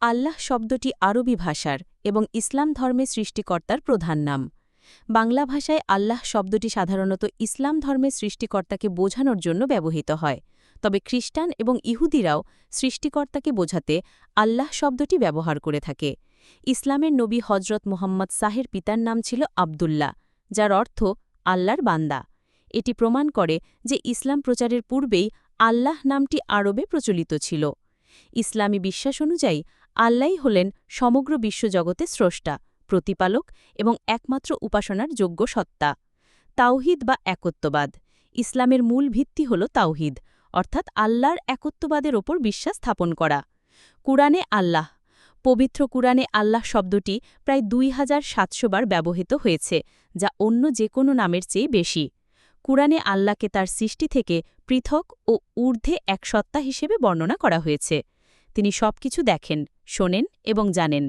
আল্লাহ শব্দটি আরবি ভাষার এবং ইসলাম ধর্মের সৃষ্টিকর্তার প্রধান নাম। বাংলা ভাষায় আল্লাহ শব্দটি সাধারণত ইসলাম ধর্মের সৃষ্টিকর্তাকে বোঝানোর জন্য ব্যবহৃত হয়, তবে খ্রিস্টান এবং ইহুদিরাও সৃষ্টিকর্তাকে বোঝাতে আল্লাহ শব্দটি ব্যবহার করে থাকে। ইসলামের নবী হজরত মুহাম্মদ সাহের পিতার নাম ছিল আবদুল্লাহ, যার অর্থ আল্লাহর বান্দা। এটি প্রমাণ করে যে ইসলাম প্রচারের পূর্বেই আল্লাহ নামটি আরবে প্রচলিত ছিল। ইসলামী বিশ্বাস অনুযায়ী আল্লাহই হলেন সমগ্র বিশ্বজগতের স্রষ্টা, প্রতিপালক এবং একমাত্র উপাসনার যোগ্য সত্তা। তাওহিদ বা একত্ববাদ। ইসলামের মূল ভিত্তি হল তাওহিদ, অর্থাৎ আল্লাহর একত্ববাদের ওপর বিশ্বাস স্থাপন করা। কুরআনে আল্লাহ। পবিত্র কুরআনে আল্লাহ শব্দটি প্রায় 2700 বার ব্যবহৃত হয়েছে, যা অন্য যে কোনো নামের চেয়ে বেশি। কুরআনে আল্লাহকে তার সৃষ্টি থেকে পৃথক ও ঊর্ধ্বে এক সত্তা হিসেবে বর্ণনা করা হয়েছে। তিনি সবকিছু দেখেন, শোনেন এবং জানেন।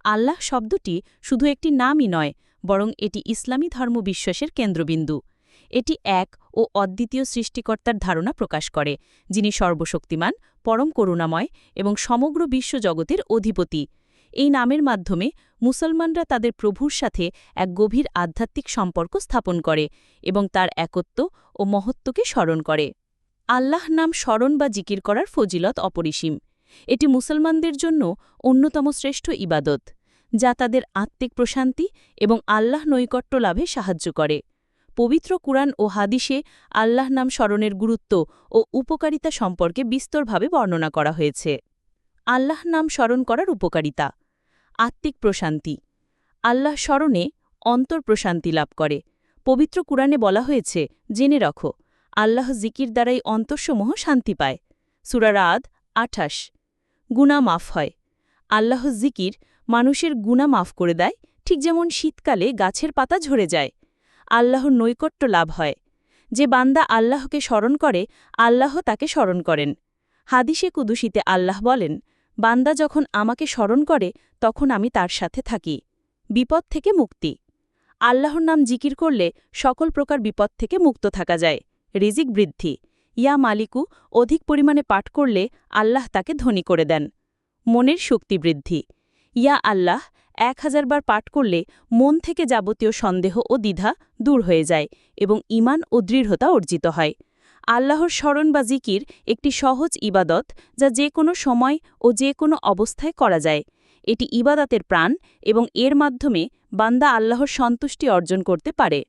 আল্লাহ শব্দটি শুধু একটি নামই নয়, বরং এটি ইসলামী ধর্মবিশ্বাসের কেন্দ্রবিন্দু। এটি এক ও অদ্বিতীয় সৃষ্টিকর্তার ধারণা প্রকাশ করে, যিনি সর্বশক্তিমান, পরম করুণাময় এবং সমগ্র বিশ্বজগতের অধিপতি। এই নামের মাধ্যমে মুসলমানরা তাদের প্রভুর সাথে এক গভীর আধ্যাত্মিক সম্পর্ক স্থাপন করে এবং তার একত্ব ও মহত্বকে স্মরণ করে। আল্লাহ নাম স্মরণ বা জিকির করার ফজিলত অপরিসীম। এটি মুসলমানদের জন্য অন্যতম শ্রেষ্ঠ ইবাদত, যা তাদের আত্মিক প্রশান্তি এবং আল্লাহ নৈকট্য লাভে সাহায্য করে। পবিত্র কুরআন ও হাদিসে আল্লাহ নাম স্মরণের গুরুত্ব ও উপকারিতা সম্পর্কে বিস্তরভাবে বর্ণনা করা হয়েছে। আল্লাহ নাম স্মরণ করার উপকারিতা। আত্মিক প্রশান্তি। আল্লাহ স্মরণে অন্তর প্রশান্তি লাভ করে। পবিত্র কুরআনে বলা হয়েছে, জেনে রাখো, আল্লাহ জিকির দ্বারাই অন্তরসমূহ শান্তি পায়। সূরা রাদ 28। গুনাহ মাফ হয়। আল্লাহ জিকির মানুষের গুনাহ মাফ করে দেয়, ঠিক যেমন শীতকালে গাছের পাতা ঝরে যায়। আল্লাহর নৈকট্য লাভ হয়। যে বান্দা আল্লাহকে স্মরণ করে, আল্লাহ তাকে স্মরণ করেন। হাদিসে কুদুসিতে আল্লাহ বলেন, বান্দা যখন আমাকে স্মরণ করে তখন আমি তার সাথে থাকি। বিপদ থেকে মুক্তি। আল্লাহর নাম জিকির করলে সকল প্রকার বিপদ থেকে মুক্ত থাকা যায়। রিজিক বৃদ্ধি। ইয়া মালিকু অধিক পরিমাণে পাঠ করলে আল্লাহ তাকে ধনী করে দেন। মনের শক্তি বৃদ্ধি। ইয়া আল্লাহ 1000 বার পাঠ করলে মন থেকে যাবতীয় সন্দেহ ও দ্বিধা দূর হয়ে যায় এবং ঈমান ও দৃঢ়তা অর্জিত হয়। আল্লাহর স্মরণ বা জিকির একটি সহজ ইবাদত, যা যে কোনো সময় ও যে কোনো অবস্থায় করা যায়। এটি ইবাদতের প্রাণ এবং এর মাধ্যমে বান্দা আল্লাহর সন্তুষ্টি অর্জন করতে পারে।